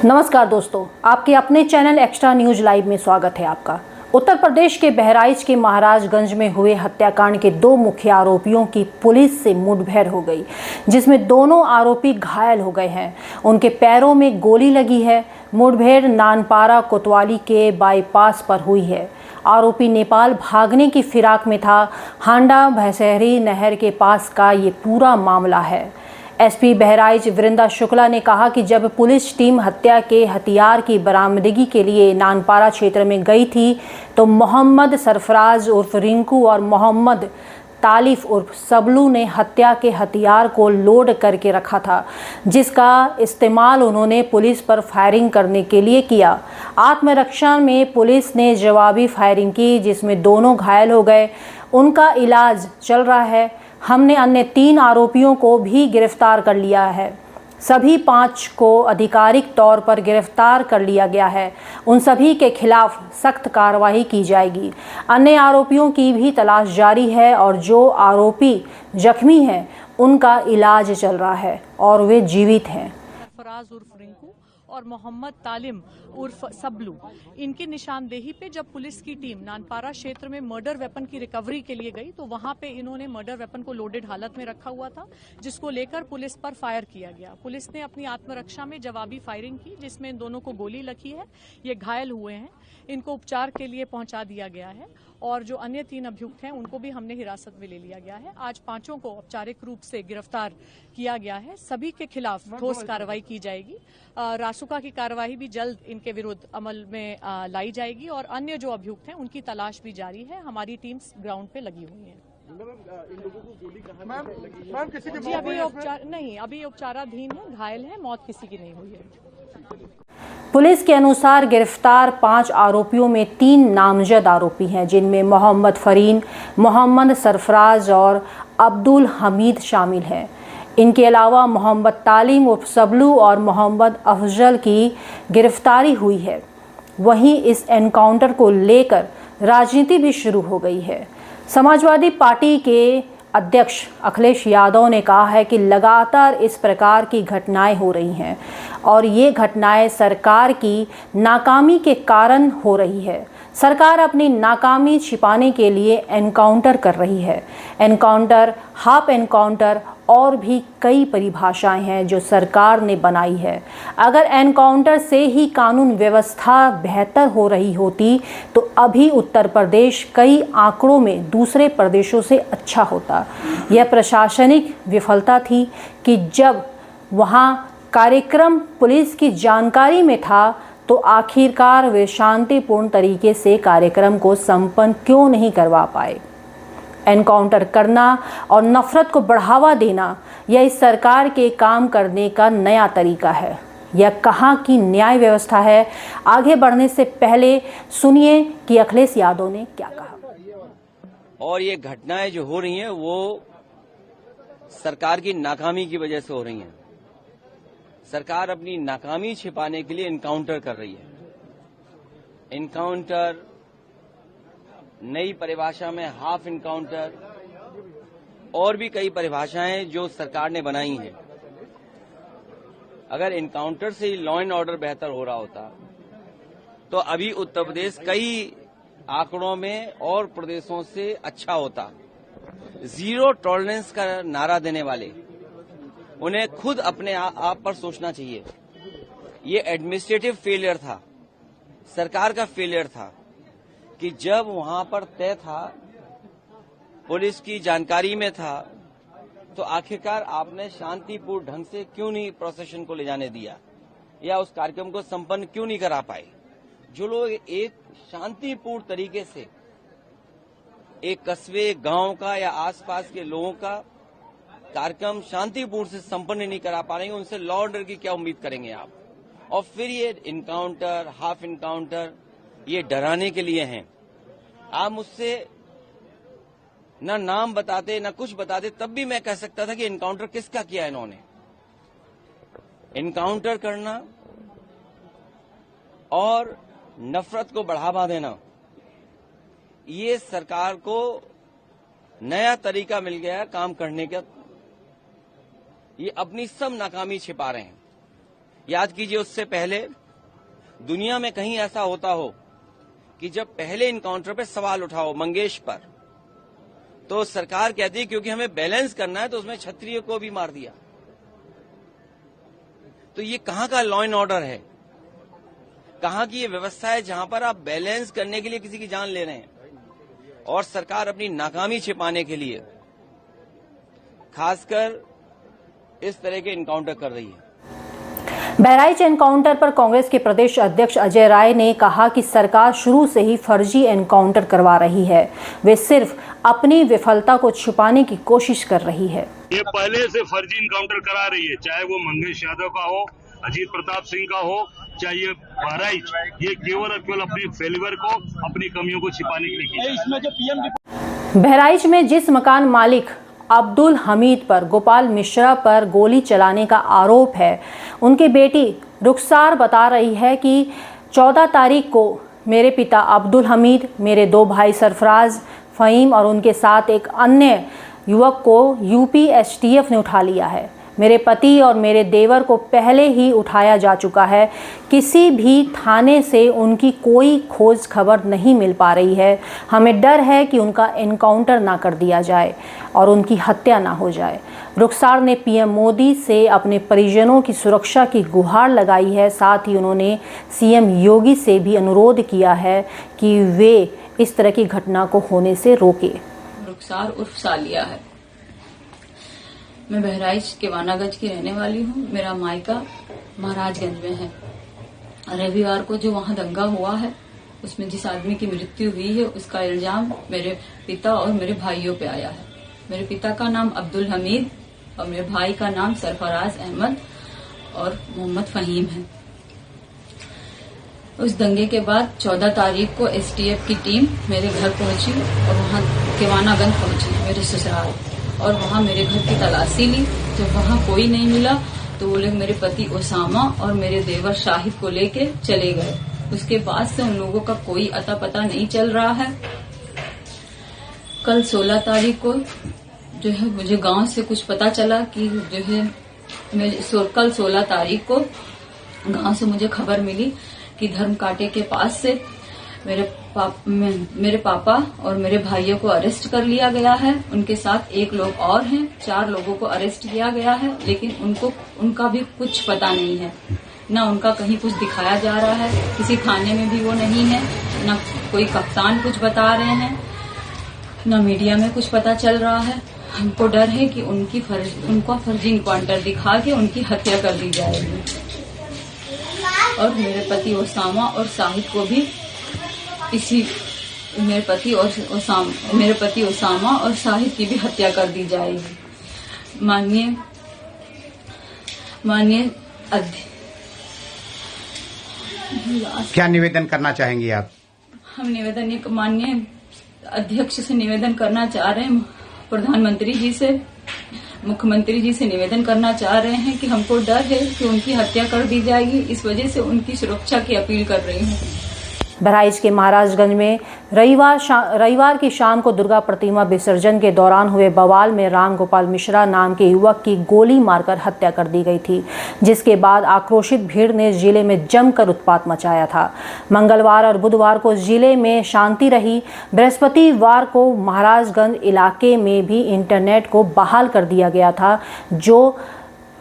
नमस्कार दोस्तों, आपके अपने चैनल एक्स्ट्रा न्यूज लाइव में स्वागत है आपका। उत्तर प्रदेश के बहराइच के महाराजगंज में हुए हत्याकांड के दो मुख्य आरोपियों की पुलिस से मुठभेड़ हो गई, जिसमें दोनों आरोपी घायल हो गए हैं। उनके पैरों में गोली लगी है। मुठभेड़ नानपारा कोतवाली के बाईपास पर हुई है। आरोपी नेपाल भागने की फिराक में था। हांडा भैंसहरी नहर के पास का ये पूरा मामला है। एसपी बहराइच वृंदा शुक्ला ने कहा कि जब पुलिस टीम हत्या के हथियार की बरामदगी के लिए नानपारा क्षेत्र में गई थी तो मोहम्मद सरफराज उर्फ रिंकू और मोहम्मद तालिफ उर्फ सबलू ने हत्या के हथियार को लोड करके रखा था, जिसका इस्तेमाल उन्होंने पुलिस पर फायरिंग करने के लिए किया। आत्मरक्षा में पुलिस ने जवाबी फायरिंग की, जिसमें दोनों घायल हो गए। उनका इलाज चल रहा है। हमने अन्य 3 आरोपियों को भी गिरफ्तार कर लिया है। सभी 5 को आधिकारिक तौर पर गिरफ्तार कर लिया गया है। उन सभी के खिलाफ सख्त कार्रवाई की जाएगी। अन्य आरोपियों की भी तलाश जारी है और जो आरोपी जख्मी हैं उनका इलाज चल रहा है और वे जीवित हैं। सरफराज उर्फ रिंकू और मोहम्मद तालिम उर्फ सबलू, इनकी निशानदेही पे जब पुलिस की टीम नानपारा क्षेत्र में मर्डर वेपन की रिकवरी के लिए गई तो वहां पे इन्होंने मर्डर वेपन को लोडेड हालत में रखा हुआ था, जिसको लेकर पुलिस पर फायर किया गया। पुलिस ने अपनी आत्मरक्षा में जवाबी फायरिंग की, जिसमें इन दोनों को गोली लगी है। ये घायल हुए हैं। इनको उपचार के लिए पहुंचा दिया गया है और जो अन्य 3 अभियुक्त हैं उनको भी हमने हिरासत में ले लिया गया है। आज 5 को औपचारिक रूप से गिरफ्तार किया गया है। सभी के खिलाफ ठोस कार्रवाई की जाएगी। रासुका की कार्रवाई भी जल्द इनके विरुद्ध अमल में लाई जाएगी और अन्य जो अभियुक्त हैं उनकी तलाश भी जारी है। हमारी टीम्स ग्राउंड पे लगी हुई हैं। इन लोगों को गोली कहां से लगी? किसी के जी अभी उपचाराधीन है। घायल है, मौत किसी की नहीं हुई है। पुलिस के अनुसार गिरफ्तार 5 आरोपियों में 3 नामजद आरोपी हैं, जिनमें मोहम्मद फरीन, मोहम्मद सरफराज और अब्दुल हमीद शामिल हैं। इनके अलावा मोहम्मद तालिम उर्फ सबलू और मोहम्मद अफजल की गिरफ्तारी हुई है। वहीं इस एनकाउंटर को लेकर राजनीति भी शुरू हो गई है। समाजवादी पार्टी के अध्यक्ष अखिलेश यादव ने कहा है कि लगातार इस प्रकार की घटनाएं हो रही हैं और ये घटनाएं सरकार की नाकामी के कारण हो रही है। सरकार अपनी नाकामी छिपाने के लिए एनकाउंटर कर रही है। एनकाउंटर, हाफ एनकाउंटर और भी कई परिभाषाएं हैं जो सरकार ने बनाई है। अगर एनकाउंटर से ही कानून व्यवस्था बेहतर हो रही होती तो अभी उत्तर प्रदेश कई आंकड़ों में दूसरे प्रदेशों से अच्छा होता। यह प्रशासनिक विफलता थी कि जब वहां कार्यक्रम पुलिस की जानकारी में था तो आखिरकार वे शांतिपूर्ण तरीके से कार्यक्रम को संपन्न क्यों नहीं करवा पाए। एनकाउंटर करना और नफरत को बढ़ावा देना यह इस सरकार के काम करने का नया तरीका है। यह कहाँ की न्याय व्यवस्था है? आगे बढ़ने से पहले सुनिए कि अखिलेश यादव ने क्या कहा। और ये घटनाएं जो हो रही हैं वो सरकार की नाकामी की वजह से हो रही हैं। सरकार अपनी नाकामी छिपाने के लिए एनकाउंटर कर रही है। एनकाउंटर, नई परिभाषा में हाफ एनकाउंटर और भी कई परिभाषाएं जो सरकार ने बनाई हैं। अगर एनकाउंटर से ही लॉ एंड ऑर्डर बेहतर हो रहा होता तो अभी उत्तर प्रदेश कई आंकड़ों में और प्रदेशों से अच्छा होता। जीरो टॉलरेंस का नारा देने वाले उन्हें खुद अपने आप पर सोचना चाहिए। ये एडमिनिस्ट्रेटिव फेलियर था, सरकार का फेलियर था कि जब वहां पर तय था, पुलिस की जानकारी में था, तो आखिरकार आपने शांतिपूर्ण ढंग से क्यों नहीं प्रोसेशन को ले जाने दिया या उस कार्यक्रम को संपन्न क्यों नहीं करा पाए। जो लोग एक शांतिपूर्ण तरीके से एक कस्बे, गांव का या आसपास के लोगों का कार्यक्रम शांतिपूर्ण से संपन्न नहीं करा पा रहे हैं, उनसे लॉ ऑर्डर की क्या उम्मीद करेंगे आप? और फिर ये इनकाउंटर, हाफ इनकाउंटर, ये डराने के लिए हैं। आप मुझसे ना नाम बताते ना कुछ बताते, तब भी मैं कह सकता था कि इनकाउंटर किसका किया इन्होंने। इनकाउंटर करना और नफरत को बढ़ावा देना, ये सरकार को नया तरीका मिल गया काम करने का। ये अपनी सब नाकामी छिपा रहे हैं। याद कीजिए, उससे पहले दुनिया में कहीं ऐसा होता हो कि जब पहले इनकाउंटर पे सवाल उठाओ मंगेश पर, तो सरकार कहती है क्योंकि हमें बैलेंस करना है तो उसमें क्षत्रिय को भी मार दिया। तो ये कहां का लॉ एंड ऑर्डर है? कहां की ये व्यवस्था है जहां पर आप बैलेंस करने के लिए किसी की जान ले रहे हैं? और सरकार अपनी नाकामी छिपाने के लिए खासकर इस तरह के इनकाउंटर कर रही है। बहराइच एनकाउंटर पर कांग्रेस के प्रदेश अध्यक्ष अजय राय ने कहा कि सरकार शुरू से ही फर्जी एनकाउंटर करवा रही है, वे सिर्फ अपनी विफलता को छुपाने की कोशिश कर रही है। ये पहले से फर्जी इनकाउंटर करा रही है, चाहे वो मंगेश यादव का हो, अजीत प्रताप सिंह का हो, चाहे ये बहराइच, ये केवल और केवल अपने फेलियर को, अपनी कमियों को छिपाने के लिए किया। इसमें जो पीएम बहराइच में जिस मकान मालिक अब्दुल हमीद पर गोपाल मिश्रा पर गोली चलाने का आरोप है, उनकी बेटी रुखसार बता रही है कि 14 तारीख को मेरे पिता अब्दुल हमीद, मेरे 2 भाई सरफराज, फ़हीम और उनके साथ एक अन्य युवक को यूपी एसटीएफ ने उठा लिया है। मेरे पति और मेरे देवर को पहले ही उठाया जा चुका है। किसी भी थाने से उनकी कोई खोज खबर नहीं मिल पा रही है। हमें डर है कि उनका एनकाउंटर ना कर दिया जाए और उनकी हत्या ना हो जाए। रुखसार ने पीएम मोदी से अपने परिजनों की सुरक्षा की गुहार लगाई है। साथ ही उन्होंने सीएम योगी से भी अनुरोध किया है कि वे इस तरह की घटना को होने से रोके। रुखसार उर्फ सालिया है। मैं बहराइच के वानागंज की रहने वाली हूँ। मेरा मायका महाराजगंज में है। रविवार को जो वहाँ दंगा हुआ है, उसमें जिस आदमी की मृत्यु हुई है, उसका इल्जाम मेरे पिता और मेरे भाइयों पे आया है। मेरे पिता का नाम अब्दुल हमीद और मेरे भाई का नाम सरफराज अहमद और मोहम्मद फहीम है। उस दंगे के बाद 14 तारीख को एसटीएफ की टीम मेरे घर पहुंची और वहाँ केवानागंज पहुंची, मेरे ससुराल, और वहाँ मेरे घर की तलाशी ली। जब वहाँ कोई नहीं मिला तो वो लोग मेरे पति ओसामा और मेरे देवर शाहिद को लेके चले गए। उसके बाद से उन लोगों का कोई अता पता नहीं चल रहा है। कल 16 तारीख को जो है मुझे गांव से कुछ पता चला कि जो है कल 16 तारीख को गांव से मुझे खबर मिली कि धर्म कांटे के पास से मेरे पापा और मेरे भाइयों को अरेस्ट कर लिया गया है। उनके साथ 1 लोग और हैं। 4 लोगों को अरेस्ट किया गया है, लेकिन उनका भी कुछ पता नहीं है। न उनका कहीं कुछ दिखाया जा रहा है, किसी थाने में भी वो नहीं है, न कोई कप्तान कुछ बता रहे हैं, न मीडिया में कुछ पता चल रहा है। हमको डर है कि उनका फर्जी इनकाउंटर दिखा के उनकी हत्या कर दी जाएगी और मेरे पति ओसामा और शाहिद को भी मेरे पति ओसामा और शाहिद की भी हत्या कर दी जाएगी। माननीय क्या निवेदन करना चाहेंगी आप? हम माननीय अध्यक्ष से निवेदन करना चाह रहे हैं, प्रधानमंत्री जी से, मुख्यमंत्री जी से निवेदन करना चाह रहे हैं कि हमको डर है कि उनकी हत्या कर दी जाएगी। इस वजह से उनकी सुरक्षा की अपील कर रही हूँ। बहराइच के महाराजगंज में रविवार की शाम को दुर्गा प्रतिमा विसर्जन के दौरान हुए बवाल में राम गोपाल मिश्रा नाम के युवक की गोली मारकर हत्या कर दी गई थी, जिसके बाद आक्रोशित भीड़ ने जिले में जमकर उत्पात मचाया था। मंगलवार और बुधवार को जिले में शांति रही। बृहस्पतिवार को महाराजगंज इलाके में भी इंटरनेट को बहाल कर दिया गया था, जो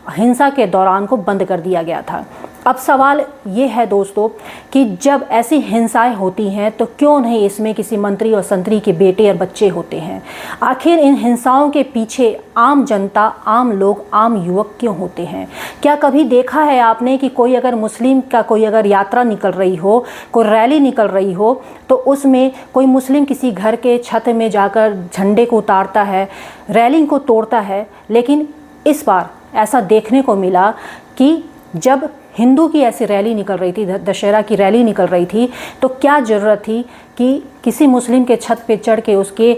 हिंसा के दौरान को बंद कर दिया गया था। अब सवाल ये है दोस्तों कि जब ऐसी हिंसाएं होती हैं तो क्यों नहीं इसमें किसी मंत्री और संतरी के बेटे और बच्चे होते हैं? आखिर इन हिंसाओं के पीछे आम जनता, आम लोग, आम युवक क्यों होते हैं? क्या कभी देखा है आपने कि कोई अगर मुस्लिम का कोई अगर यात्रा निकल रही हो, कोई रैली निकल रही हो, तो उसमें कोई मुस्लिम किसी घर के छत में जाकर झंडे को उतारता है, रैलिंग को तोड़ता है? लेकिन इस बार ऐसा देखने को मिला कि जब हिंदू की ऐसी रैली निकल रही थी, दशहरा की रैली निकल रही थी, तो क्या ज़रूरत थी कि किसी मुस्लिम के छत पे चढ़ के उसके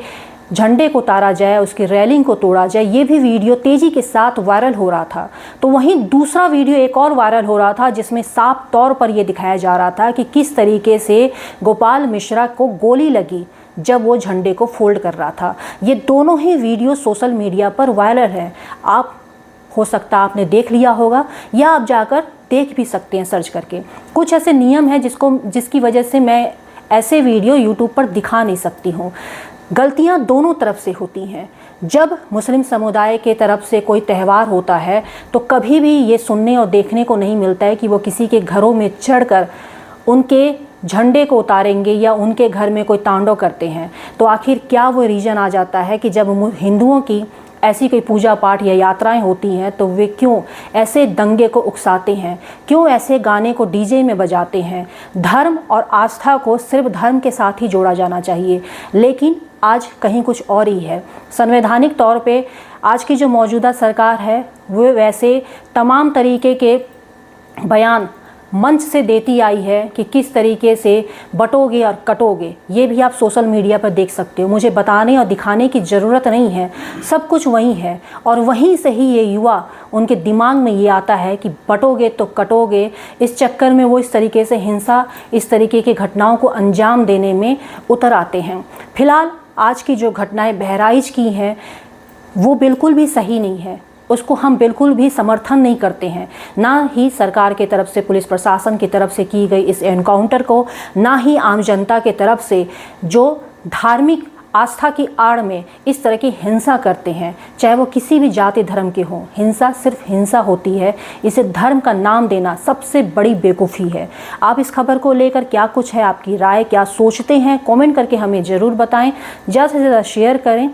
झंडे को उतारा जाए, उसकी रैलिंग को तोड़ा जाए? ये भी वीडियो तेज़ी के साथ वायरल हो रहा था। तो वहीं दूसरा वीडियो एक और वायरल हो रहा था, जिसमें साफ तौर पर यह दिखाया जा रहा था कि किस तरीके से गोपाल मिश्रा को गोली लगी जब वो झंडे को फोल्ड कर रहा था। ये दोनों ही वीडियो सोशल मीडिया पर वायरल है। आप हो सकता आपने देख लिया होगा, या आप जाकर देख भी सकते हैं सर्च करके। कुछ ऐसे नियम हैं जिसकी वजह से मैं ऐसे वीडियो यूट्यूब पर दिखा नहीं सकती हूँ। गलतियाँ दोनों तरफ से होती हैं। जब मुस्लिम समुदाय के तरफ से कोई त्यौहार होता है तो कभी भी ये सुनने और देखने को नहीं मिलता है कि वो किसी के घरों में चढ़कर उनके झंडे को उतारेंगे या उनके घर में कोई तांडव करते हैं। तो आखिर क्या वो रीज़न आ जाता है कि जब हिंदुओं की ऐसी कोई पूजा पाठ या यात्राएं होती हैं तो वे क्यों ऐसे दंगे को उकसाते हैं, क्यों ऐसे गाने को डीजे में बजाते हैं। धर्म और आस्था को सिर्फ धर्म के साथ ही जोड़ा जाना चाहिए, लेकिन आज कहीं कुछ और ही है। संवैधानिक तौर पे आज की जो मौजूदा सरकार है वो वैसे तमाम तरीके के बयान मंच से देती आई है कि किस तरीके से बटोगे और कटोगे। ये भी आप सोशल मीडिया पर देख सकते हो। मुझे बताने और दिखाने की ज़रूरत नहीं है, सब कुछ वहीं है और वहीं से ही ये युवा उनके दिमाग में ये आता है कि बटोगे तो कटोगे। इस चक्कर में वो इस तरीके से हिंसा, इस तरीके की घटनाओं को अंजाम देने में उतर आते हैं। फिलहाल आज की जो घटनाएं बहराइच की हैं वो बिल्कुल भी सही नहीं है, उसको हम बिल्कुल भी समर्थन नहीं करते हैं। ना ही सरकार के तरफ से, पुलिस प्रशासन की तरफ से की गई इस एनकाउंटर को, ना ही आम जनता के तरफ से जो धार्मिक आस्था की आड़ में इस तरह की हिंसा करते हैं, चाहे वो किसी भी जाति धर्म के हों। हिंसा सिर्फ हिंसा होती है, इसे धर्म का नाम देना सबसे बड़ी बेवकूफ़ी है। आप इस खबर को लेकर क्या कुछ है आपकी राय, क्या सोचते हैं, कमेंट करके हमें ज़रूर बताएं। ज़्यादा से ज़्यादा शेयर करें।